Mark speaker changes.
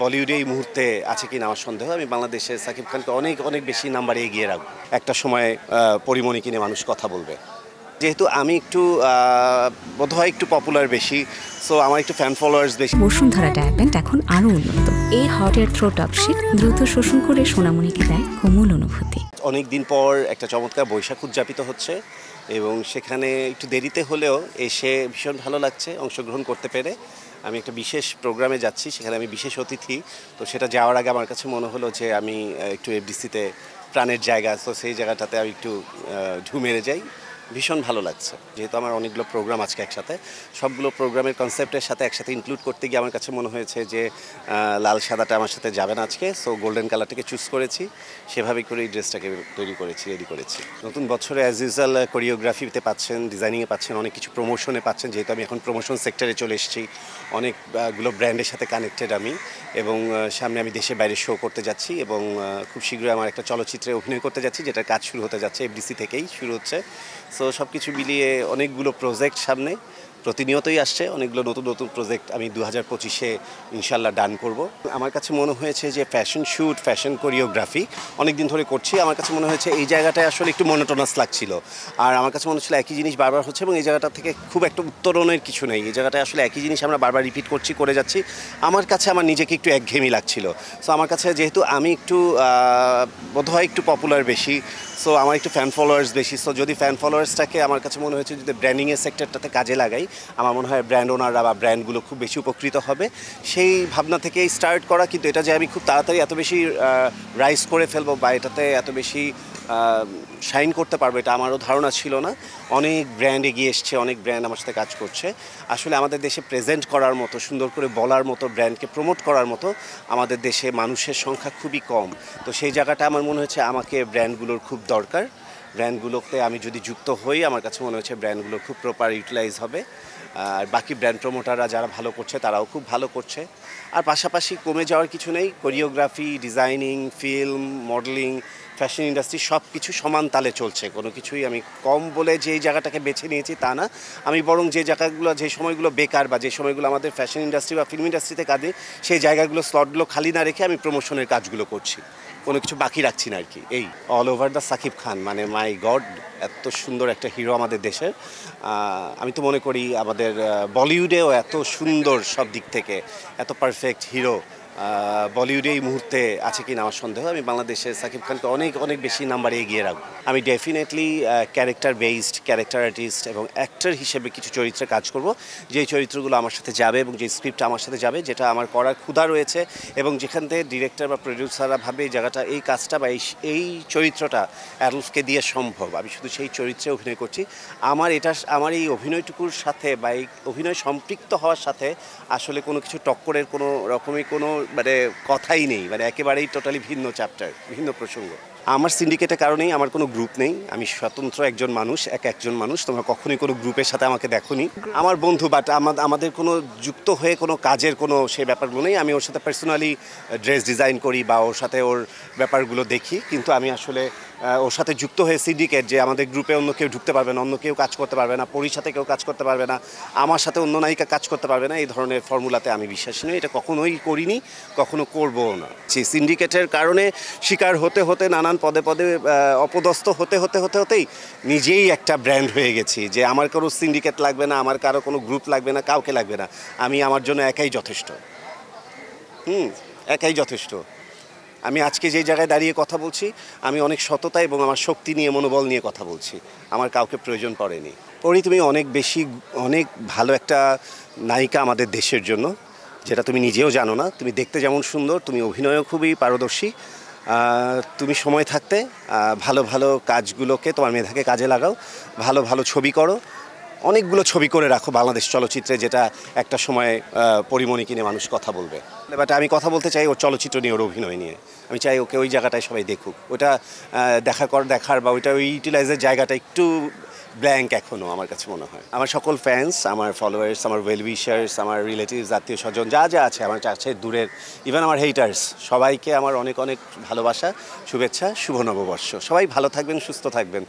Speaker 1: বলিউডে এই মুহূর্তে আছে কিনা আমার সন্দেহ। আমি বাংলাদেশে সাকিব খানকে অনেক অনেক বেশি নাম্বারে এগিয়ে রাখবো। একটা সময় পরিমণি কিনে মানুষ কথা বলবে। যেহেতু আমি একটু বোধহয় একটু পপুলার বেশি, সো আমার একটু ফ্যান ফলোয়ার্স বেশি।
Speaker 2: বসুন্ধরা ডায়াপেন্ট এখন আরও উন্নত। এই হট এয়ার থ্রো টপশিট দ্রুত শোষণ করে সোনামণিকে দেয় কোমল অনুভূতি।
Speaker 1: অনেক দিন পর একটা চমৎকার বৈশাখ উদযাপিত হচ্ছে এবং সেখানে একটু দেরিতে হলেও এসে ভীষণ ভালো লাগছে অংশগ্রহণ করতে পেরে। আমি একটা বিশেষ প্রোগ্রামে যাচ্ছি, সেখানে আমি বিশেষ অতিথি। তো সেটা যাওয়ার আগে আমার কাছে মনে হলো যে আমি একটু এফডিসিতে প্রাণের জায়গা, তো সেই জায়গাটাতে আমি একটু ঢু মেরে যাই। ভীষণ ভালো লাগছে, যেহেতু আমার অনেকগুলো প্রোগ্রাম আজকে একসাথে, সবগুলো প্রোগ্রামের কনসেপ্টের সাথে একসাথে ইনক্লুড করতে গিয়ে আমার কাছে মনে হয়েছে যে লাল সাদাটা আমার সাথে যাবে না আজকে, সো গোল্ডেন কালারটাকে চুজ করেছি। সেভাবেই করে এই ড্রেসটাকে রেডি করেছি। নতুন বছরে অ্যাজ ইউজুয়াল কোরিওগ্রাফিতে পাচ্ছেন, ডিজাইনিংয়ে পাচ্ছেন, অনেক কিছু প্রমোশনে পাচ্ছেন, যেহেতু আমি এখন প্রমোশন সেক্টরে চলে এসেছি। অনেকগুলো ব্র্যান্ডের সাথে কানেক্টেড আমি, এবং সামনে আমি দেশে বাইরে শো করতে যাচ্ছি, এবং খুব শীঘ্রই আমার একটা চলচ্চিত্রে অভিনয় করতে যাচ্ছি, যেটার কাজ শুরু হতে যাচ্ছে, এফডিসি থেকেই শুরু হচ্ছে। সো সব কিছু মিলিয়ে অনেকগুলো প্রজেক্ট সামনে প্রতিনিয়তই আসছে, অনেকগুলো নতুন নতুন প্রজেক্ট আমি 2025-এ ইনশাল্লাহ ডান করব। আমার কাছে মনে হয়েছে যে ফ্যাশন শ্যুট, ফ্যাশন কোরিওগ্রাফি অনেক দিন ধরে করছি। আমার কাছে মনে হয়েছে এই জায়গাটায় আসলে একটু মনোটোনাস লাগছিল, আর আমার কাছে মনে হচ্ছিল একই জিনিস বারবার হচ্ছে, এবং এই জায়গাটা থেকে খুব একটা উত্তরণের কিছু নেই। এই জায়গাটায় আসলে একই জিনিস আমরা বারবার রিপিট করে যাচ্ছি। আমার কাছে আমার নিজেকে একটু একঘেয়েমি লাগছিল। সো আমার কাছে যেহেতু আমি একটু বোধহয় একটু পপুলার বেশি, সো আমার একটু ফ্যান ফলোয়ার্স বেশি, সো যদি ফ্যান ফলোয়ার্সটাকে আমার কাছে মনে হয়েছে যদি ব্র্যান্ডিংয়ের সেক্টরটাতে কাজে লাগাই, আমার মনে হয় ব্র্যান্ড ওনাররা বা ব্র্যান্ডগুলো খুব বেশি উপকৃত হবে। সেই ভাবনা থেকেই স্টার্ট করা, কিন্তু এটা যে আমি খুব তাড়াতাড়ি এত বেশি রাইজ করে ফেলবো বা এটাতে এত বেশি শাইন করতে পারবো, এটা আমারও ধারণা ছিল না। অনেক ব্র্যান্ড এগিয়ে এসছে, অনেক ব্র্যান্ড আমার সাথে কাজ করছে। আসলে আমাদের দেশে প্রেজেন্ট করার মতো, সুন্দর করে বলার মতো, ব্র্যান্ডকে প্রমোট করার মতো আমাদের দেশে মানুষের সংখ্যা খুবই কম। তো সেই জায়গাটা আমার মনে হচ্ছে আমাকে ব্র্যান্ডগুলোর খুব দরকার। ব্র্যান্ডগুলোতে আমি যদি যুক্ত হই, আমার কাছে মনে হচ্ছে ব্র্যান্ডগুলো খুব প্রপার ইউটিলাইজ হবে। আর বাকি ব্র্যান্ড প্রমোটাররা যারা ভালো করছে তারাও খুব ভালো করছে। আর পাশাপাশি কমে যাওয়ার কিছু নেই। Choreography, designing, film, modelling, fashion industry সব কিছু সমান তালে চলছে। কোনো কিছুই আমি কম বলে যে এই জায়গাটাকে বেছে নিয়েছি তা না। আমি বরং যে জায়গাগুলো, যে সময়গুলো বেকার বা যে সময়গুলো আমাদের ফ্যাশন ইন্ডাস্ট্রি বা ফিল্ম ইন্ডাস্ট্রিতে কাজে, সেই জায়গাগুলো, স্লটগুলো খালি না রেখে আমি প্রমোশনের কাজগুলো করছি, কোনো কিছু বাকি রাখছি না আর কি। এই all over the Shakib Khan, মানে মাই গড, এত সুন্দর একটা হিরো আমাদের দেশের। আমি তো মনে করি আমাদের বলিউডেও এত সুন্দর সব দিক থেকে, এত পারফেক্ট হিরো বলিউডে এই মুহূর্তে আছে কিনা আমার সন্দেহ। আমি বাংলাদেশে সাকিব খানকে অনেক অনেক বেশি নাম্বারে এগিয়ে রাখবো। আমি definitely character based, character artist এবং অ্যাক্টর হিসেবে কিছু চরিত্রে কাজ করব, যেই চরিত্রগুলো আমার সাথে যাবে এবং যে স্ক্রিপ্ট আমার সাথে যাবে, যেটা আমার করার ক্ষুধা রয়েছে, এবং যেখান থেকে ডিরেক্টর বা প্রডিউসাররা ভাবে এই জায়গাটা, এই কাজটা বা এই চরিত্রটা অ্যাডলফকে দিয়ে সম্ভব, আমি শুধু সেই চরিত্রে অভিনয় করছি। আমার এই অভিনয়টুকুর সাথে বা এই অভিনয় সম্পৃক্ত হওয়ার সাথে আসলে কোনো কিছু টক্করের কোনো রকমই কোনো মানে কথাই নেই, মানে একেবারেই টোটালি ভিন্ন চ্যাপ্টার, ভিন্ন প্রসঙ্গ। আমার সিন্ডিকেটের কারণেই আমার কোনো গ্রুপ নেই। আমি স্বতন্ত্র একজন মানুষ, একজন মানুষ। তোমরা কখনোই কোনো গ্রুপের সাথে আমাকে দেখোনি। আমার বন্ধু, বাট আমাদের কোনো যুক্ত হয়ে কোনো কাজের কোনো সেই ব্যাপারগুলো নেই। আমি ওর সাথে পার্সোনালি ড্রেস ডিজাইন করি বা ওর সাথে ওর ব্যাপারগুলো দেখি, কিন্তু আমি আসলে ওর সাথে যুক্ত হয়ে সিন্ডিকেট, যে আমাদের গ্রুপে অন্য কেউ ঢুকতে পারবে না, অন্য কেউ কাজ করতে পারবে না, পরির সাথে কেউ কাজ করতে পারবে না, আমার সাথে অন্য নায়িকা কাজ করতে পারবে না, এই ধরনের ফর্মুলাতে আমি বিশ্বাসী নই। এটা কখনোই করিনি, কখনো করবও না। সেই সিন্ডিকেটের কারণে শিকার হতে হতে, নানান পদে পদে অপদস্থ হতেই নিজেই একটা ব্র্যান্ড হয়ে গেছি, যে আমার কোনো সিন্ডিকেট লাগবে না, আমার কারো কোনো গ্রুপ লাগবে না, কাউকে লাগবে না। আমি আমার জন্য একাই যথেষ্ট। একাই যথেষ্ট। আমি আজকে যে জায়গায় দাঁড়িয়ে কথা বলছি, আমি অনেক সততা এবং আমার শক্তি নিয়ে, মনোবল নিয়ে কথা বলছি। আমার কাউকে প্রয়োজন পড়েনি। তুমি অনেক ভালো একটা নায়িকা আমাদের দেশের জন্য, যেটা তুমি নিজেও জানো না। তুমি দেখতে যেমন সুন্দর, তুমি অভিনয়ও খুবই পারদর্শী। তুমি সময় থাকতে ভালো ভালো কাজগুলোকে, তোমার মেধাকে কাজে লাগাও, ভালো ভালো ছবি করো, অনেকগুলো ছবি করে রাখো বাংলাদেশ চলচ্চিত্রে, যেটা একটা সময় পরিমণি কিনে মানুষ কথা বলবে। বাট আমি কথা বলতে চাই ওর চলচ্চিত্র নিয়ে, ওর অভিনয় নিয়ে। আমি চাই ওকে ওই জায়গাটায় সবাই দেখুক। ওটা দেখার বা ওইটা ওই ইউটিলাইজের জায়গাটা একটু ব্ল্যাঙ্ক এখনও আমার কাছে মনে হয়। আমার সকল ফ্যান্স, আমার ফলোয়ার্স, আমার ওয়েল উইশার্স, আমার রিলেটিভস, আত্মীয় স্বজন যা যা আছে, আমার কাছে দূরের, ইভেন আমার হেটার্স, সবাইকে আমার অনেক অনেক ভালোবাসা, শুভেচ্ছা, শুভ নববর্ষ। সবাই ভালো থাকবেন, সুস্থ থাকবেন।